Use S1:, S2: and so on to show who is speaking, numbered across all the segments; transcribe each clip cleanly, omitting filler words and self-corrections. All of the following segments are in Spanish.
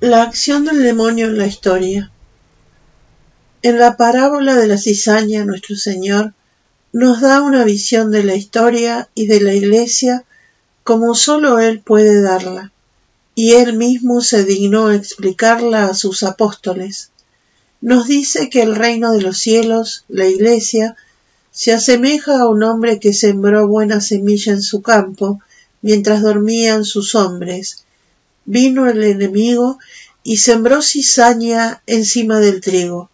S1: La acción del demonio en la historia. En la parábola de la cizaña, nuestro Señor nos da una visión de la historia y de la Iglesia como sólo Él puede darla, y Él mismo se dignó explicarla a sus apóstoles. Nos dice que el reino de los cielos, la Iglesia, se asemeja a un hombre que sembró buena semilla en su campo mientras dormían sus hombres. Vino el enemigo y sembró cizaña encima del trigo.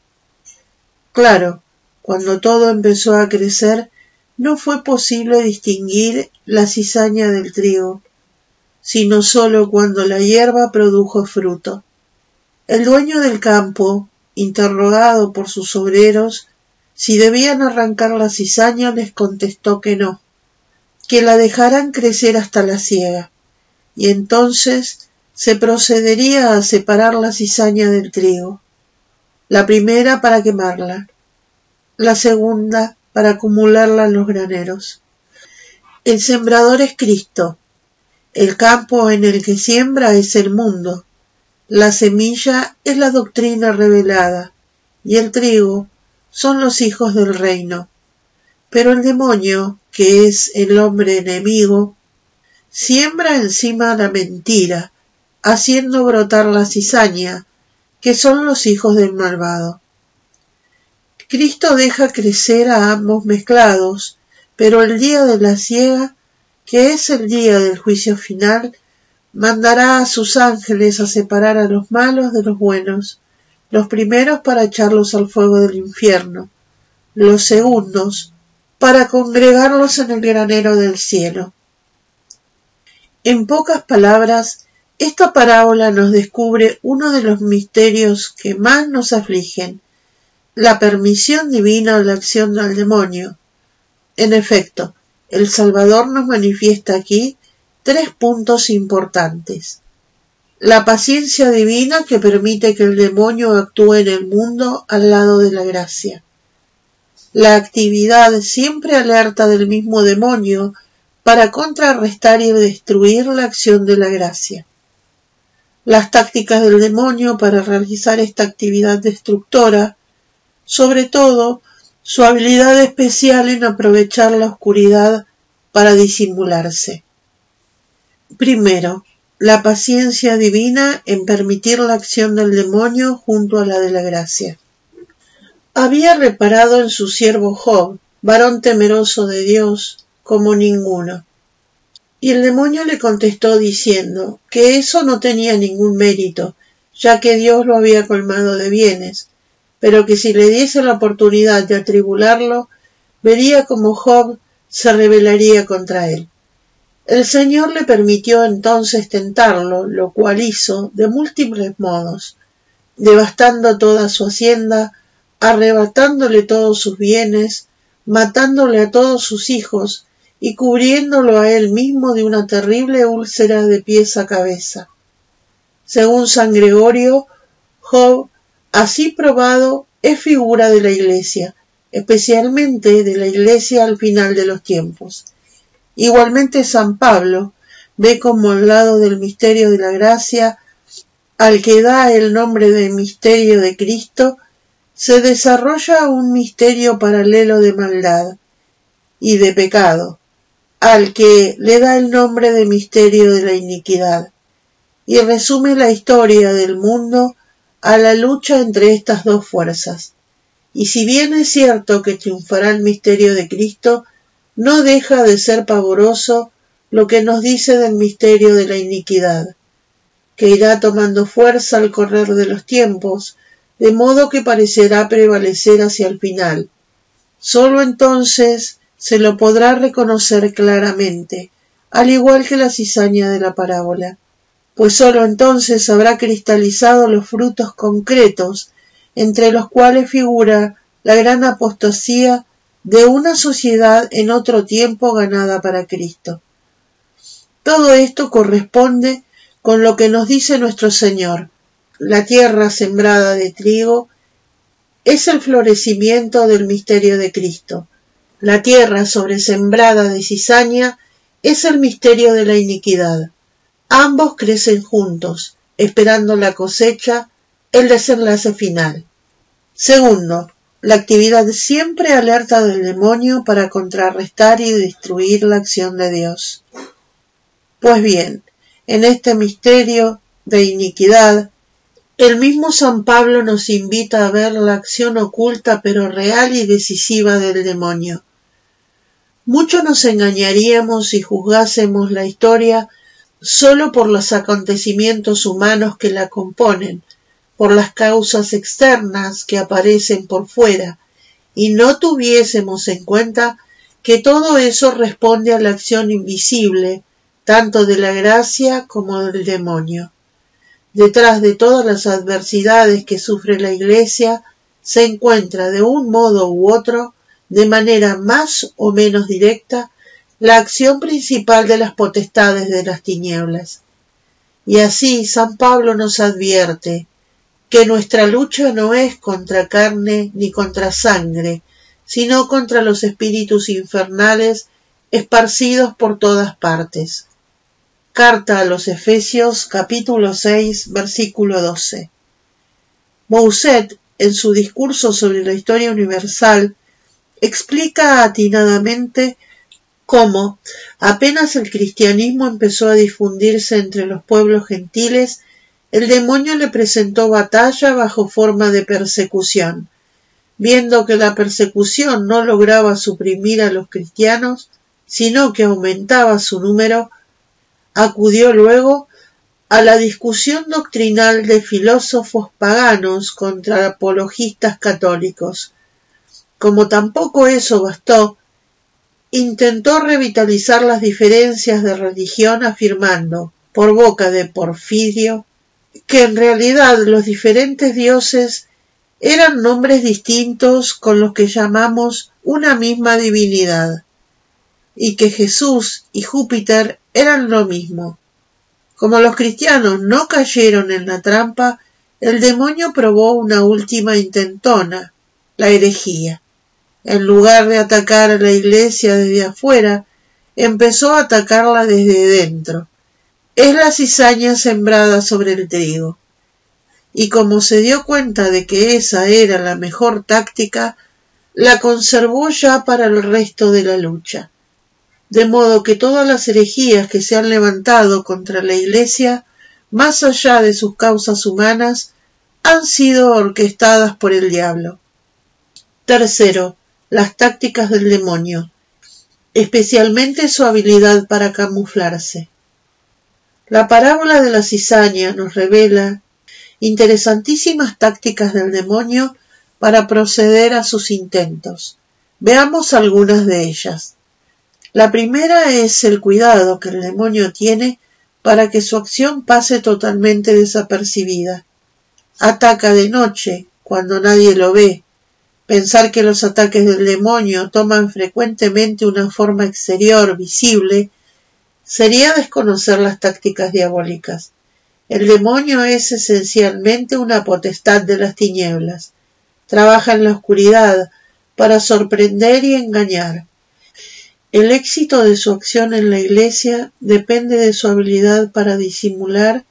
S1: Claro, cuando todo empezó a crecer, no fue posible distinguir la cizaña del trigo, sino sólo cuando la hierba produjo fruto. El dueño del campo, interrogado por sus obreros si debían arrancar la cizaña, les contestó que no, que la dejaran crecer hasta la siega, y entonces se procedería a separar la cizaña del trigo, la primera para quemarla, la segunda para acumularla en los graneros. El sembrador es Cristo, el campo en el que siembra es el mundo, la semilla es la doctrina revelada, y el trigo son los hijos del reino. Pero el demonio, que es el hombre enemigo, siembra encima la mentira, haciendo brotar la cizaña, que son los hijos del malvado. Cristo deja crecer a ambos mezclados, pero el día de la siega, que es el día del juicio final, mandará a sus ángeles a separar a los malos de los buenos, los primeros para echarlos al fuego del infierno, los segundos para congregarlos en el granero del cielo. En pocas palabras, esta parábola nos descubre uno de los misterios que más nos afligen, la permisión divina de la acción del demonio. En efecto, el Salvador nos manifiesta aquí 3 puntos importantes. La paciencia divina que permite que el demonio actúe en el mundo al lado de la gracia. La actividad siempre alerta del mismo demonio para contrarrestar y destruir la acción de la gracia. Las tácticas del demonio para realizar esta actividad destructora, sobre todo su habilidad especial en aprovechar la oscuridad para disimularse. Primero, la paciencia divina en permitir la acción del demonio junto a la de la gracia. Había reparado en su siervo Job, varón temeroso de Dios, como ninguno. Y el demonio le contestó diciendo que eso no tenía ningún mérito, ya que Dios lo había colmado de bienes, pero que si le diese la oportunidad de atribularlo, vería cómo Job se rebelaría contra él. El Señor le permitió entonces tentarlo, lo cual hizo de múltiples modos, devastando toda su hacienda, arrebatándole todos sus bienes, matándole a todos sus hijos y cubriéndolo a él mismo de una terrible úlcera de pies a cabeza. Según San Gregorio, Job, así probado, es figura de la Iglesia, especialmente de la Iglesia al final de los tiempos. Igualmente San Pablo ve como al lado del misterio de la gracia, al que da el nombre de misterio de Cristo, se desarrolla un misterio paralelo de maldad y de pecado, al que le da el nombre de misterio de la iniquidad, y resume la historia del mundo a la lucha entre estas dos fuerzas. Y si bien es cierto que triunfará el misterio de Cristo, no deja de ser pavoroso lo que nos dice del misterio de la iniquidad, que irá tomando fuerza al correr de los tiempos, de modo que parecerá prevalecer hacia el final. Sólo entonces se lo podrá reconocer claramente, al igual que la cizaña de la parábola, pues sólo entonces habrá cristalizado los frutos concretos, entre los cuales figura la gran apostasía de una sociedad en otro tiempo ganada para Cristo. Todo esto corresponde con lo que nos dice nuestro Señor. La tierra sembrada de trigo es el florecimiento del misterio de Cristo. La tierra sobresembrada de cizaña es el misterio de la iniquidad. Ambos crecen juntos, esperando la cosecha, el desenlace final. Segundo, la actividad siempre alerta del demonio para contrarrestar y destruir la acción de Dios. Pues bien, en este misterio de iniquidad, el mismo San Pablo nos invita a ver la acción oculta pero real y decisiva del demonio. Mucho nos engañaríamos si juzgásemos la historia solo por los acontecimientos humanos que la componen, por las causas externas que aparecen por fuera, y no tuviésemos en cuenta que todo eso responde a la acción invisible, tanto de la gracia como del demonio. Detrás de todas las adversidades que sufre la Iglesia se encuentra de un modo u otro, de manera más o menos directa, la acción principal de las potestades de las tinieblas. Y así San Pablo nos advierte que nuestra lucha no es contra carne ni contra sangre, sino contra los espíritus infernales esparcidos por todas partes. Carta a los Efesios, capítulo 6, versículo 12. Bossuet, en su discurso sobre la historia universal, explica atinadamente cómo, apenas el cristianismo empezó a difundirse entre los pueblos gentiles, el demonio le presentó batalla bajo forma de persecución. Viendo que la persecución no lograba suprimir a los cristianos, sino que aumentaba su número, acudió luego a la discusión doctrinal de filósofos paganos contra apologistas católicos. Como tampoco eso bastó, intentó revitalizar las diferencias de religión afirmando, por boca de Porfirio, que en realidad los diferentes dioses eran nombres distintos con los que llamamos una misma divinidad, y que Jesús y Júpiter eran lo mismo. Como los cristianos no cayeron en la trampa, el demonio probó una última intentona, la herejía. En lugar de atacar a la Iglesia desde afuera, empezó a atacarla desde dentro. Es la cizaña sembrada sobre el trigo. Y como se dio cuenta de que esa era la mejor táctica, la conservó ya para el resto de la lucha. De modo que todas las herejías que se han levantado contra la Iglesia, más allá de sus causas humanas, han sido orquestadas por el diablo. Tercero, las tácticas del demonio, especialmente su habilidad para camuflarse. La parábola de la cizaña nos revela interesantísimas tácticas del demonio para proceder a sus intentos. Veamos algunas de ellas. La primera es el cuidado que el demonio tiene para que su acción pase totalmente desapercibida. Ataca de noche, cuando nadie lo ve. Pensar que los ataques del demonio toman frecuentemente una forma exterior, visible, sería desconocer las tácticas diabólicas. El demonio es esencialmente una potestad de las tinieblas. Trabaja en la oscuridad para sorprender y engañar. El éxito de su acción en la Iglesia depende de su habilidad para disimular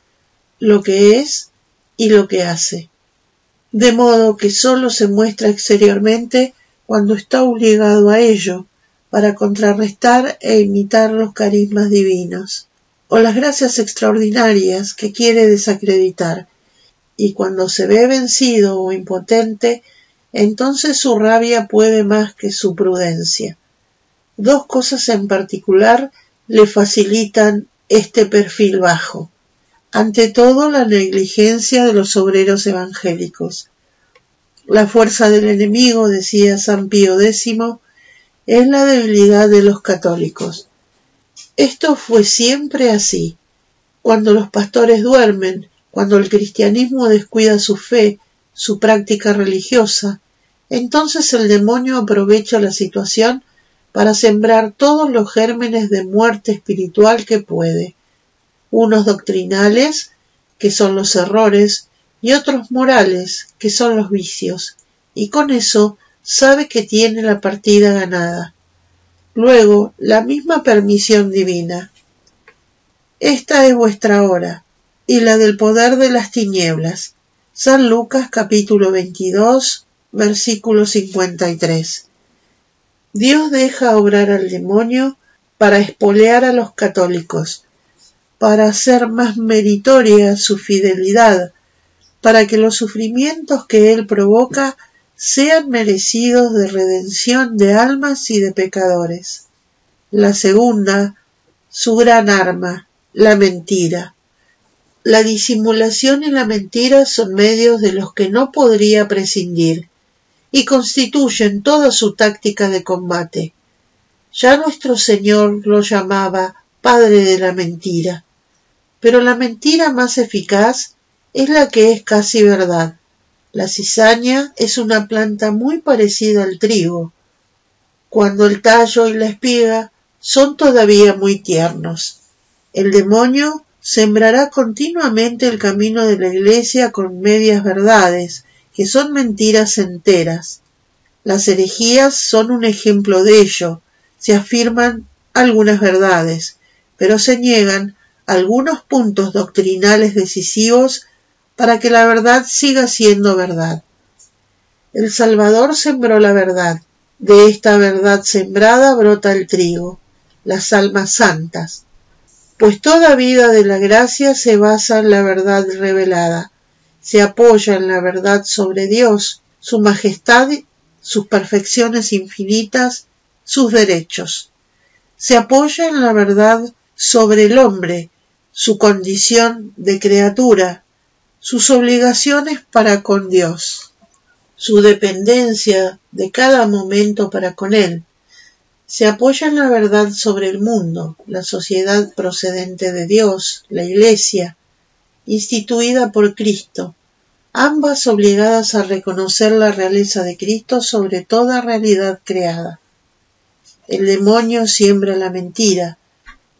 S1: lo que es y lo que hace, de modo que sólo se muestra exteriormente cuando está obligado a ello, para contrarrestar e imitar los carismas divinos, o las gracias extraordinarias que quiere desacreditar, y cuando se ve vencido o impotente, entonces su rabia puede más que su prudencia. Dos cosas en particular le facilitan este perfil bajo. Ante todo, la negligencia de los obreros evangélicos. La fuerza del enemigo, decía San Pío X, es la debilidad de los católicos. Esto fue siempre así. Cuando los pastores duermen, cuando el cristianismo descuida su fe, su práctica religiosa, entonces el demonio aprovecha la situación para sembrar todos los gérmenes de muerte espiritual que puede, unos doctrinales, que son los errores, y otros morales, que son los vicios, y con eso sabe que tiene la partida ganada. Luego, la misma permisión divina. Esta es vuestra hora, y la del poder de las tinieblas. San Lucas capítulo 22, versículo 53. Dios deja obrar al demonio para espolear a los católicos, para hacer más meritoria su fidelidad, para que los sufrimientos que él provoca sean merecidos de redención de almas y de pecadores. La segunda, su gran arma, la mentira. La disimulación y la mentira son medios de los que no podría prescindir y constituyen toda su táctica de combate. Ya nuestro Señor lo llamaba padre de la mentira, pero la mentira más eficaz es la que es casi verdad. La cizaña es una planta muy parecida al trigo, cuando el tallo y la espiga son todavía muy tiernos. El demonio sembrará continuamente el camino de la Iglesia con medias verdades, que son mentiras enteras. Las herejías son un ejemplo de ello. Se afirman algunas verdades, pero se niegan algunos puntos doctrinales decisivos para que la verdad siga siendo verdad. El Salvador sembró la verdad. De esta verdad sembrada brota el trigo, las almas santas. Pues toda vida de la gracia se basa en la verdad revelada, se apoya en la verdad sobre Dios, su majestad, sus perfecciones infinitas, sus derechos. Se apoya en la verdad sobre el hombre, su condición de criatura, sus obligaciones para con Dios, su dependencia de cada momento para con Él. Se apoya en la verdad sobre el mundo, la sociedad procedente de Dios, la Iglesia, instituida por Cristo, ambas obligadas a reconocer la realeza de Cristo sobre toda realidad creada. El demonio siembra la mentira.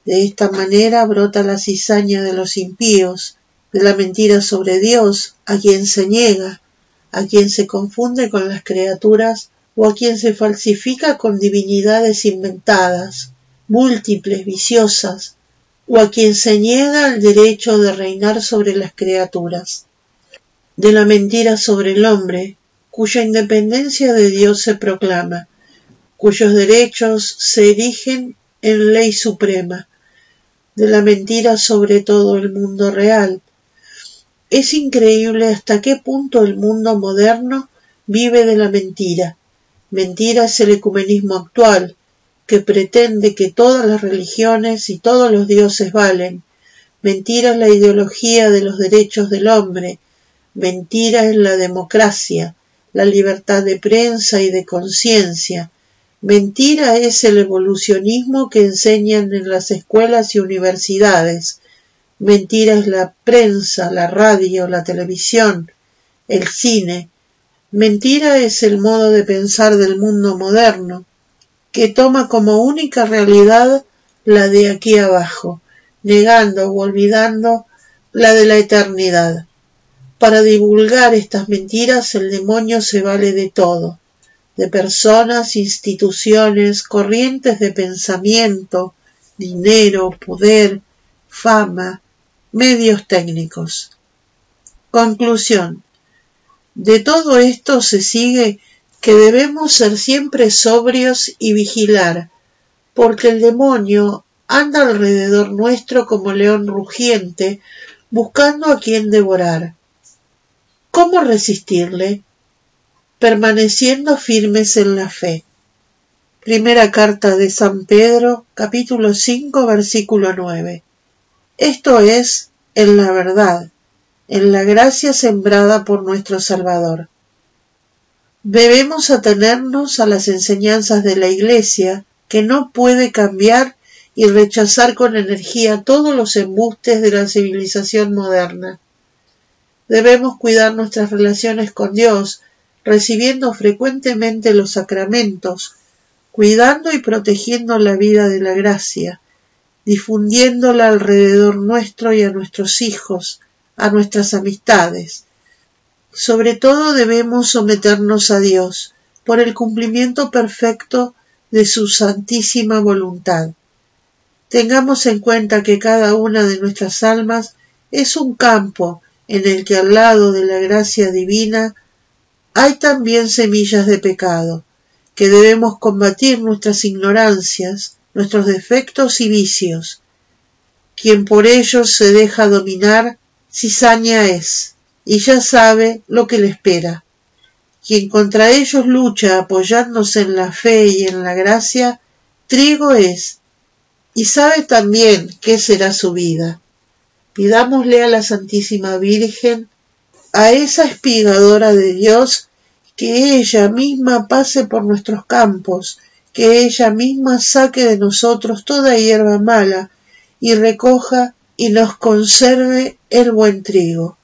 S1: De esta manera brota la cizaña de los impíos, de la mentira sobre Dios, a quien se niega, a quien se confunde con las criaturas o a quien se falsifica con divinidades inventadas, múltiples, viciosas, o a quien se niega el derecho de reinar sobre las criaturas. De la mentira sobre el hombre, cuya independencia de Dios se proclama, cuyos derechos se erigen en ley suprema. De la mentira sobre todo el mundo real. Es increíble hasta qué punto el mundo moderno vive de la mentira. Mentira es el ecumenismo actual, que pretende que todas las religiones y todos los dioses valen. Mentira es la ideología de los derechos del hombre. Mentira es la democracia, la libertad de prensa y de conciencia. Mentira es el evolucionismo que enseñan en las escuelas y universidades. Mentira es la prensa, la radio, la televisión, el cine. Mentira es el modo de pensar del mundo moderno, que toma como única realidad la de aquí abajo, negando o olvidando la de la eternidad. Para divulgar estas mentiras el demonio se vale de todo, de personas, instituciones, corrientes de pensamiento, dinero, poder, fama, medios técnicos. Conclusión. De todo esto se sigue que debemos ser siempre sobrios y vigilar, porque el demonio anda alrededor nuestro como león rugiente, buscando a quien devorar. ¿Cómo resistirle? Permaneciendo firmes en la fe. Primera carta de San Pedro, capítulo 5, versículo 9. Esto es, en la verdad, en la gracia sembrada por nuestro Salvador. Debemos atenernos a las enseñanzas de la Iglesia, que no puede cambiar y rechazar con energía todos los embustes de la civilización moderna. Debemos cuidar nuestras relaciones con Dios, recibiendo frecuentemente los sacramentos, cuidando y protegiendo la vida de la gracia, difundiéndola alrededor nuestro y a nuestros hijos, a nuestras amistades. Sobre todo debemos someternos a Dios por el cumplimiento perfecto de su santísima voluntad. Tengamos en cuenta que cada una de nuestras almas es un campo en el que al lado de la gracia divina hay también semillas de pecado, que debemos combatir nuestras ignorancias, nuestros defectos y vicios. Quien por ellos se deja dominar, cizaña es, y ya sabe lo que le espera. Quien contra ellos lucha apoyándose en la fe y en la gracia, trigo es, y sabe también qué será su vida. Pidámosle a la Santísima Virgen, a esa espigadora de Dios, que ella misma pase por nuestros campos, que ella misma saque de nosotros toda hierba mala y recoja y nos conserve el buen trigo.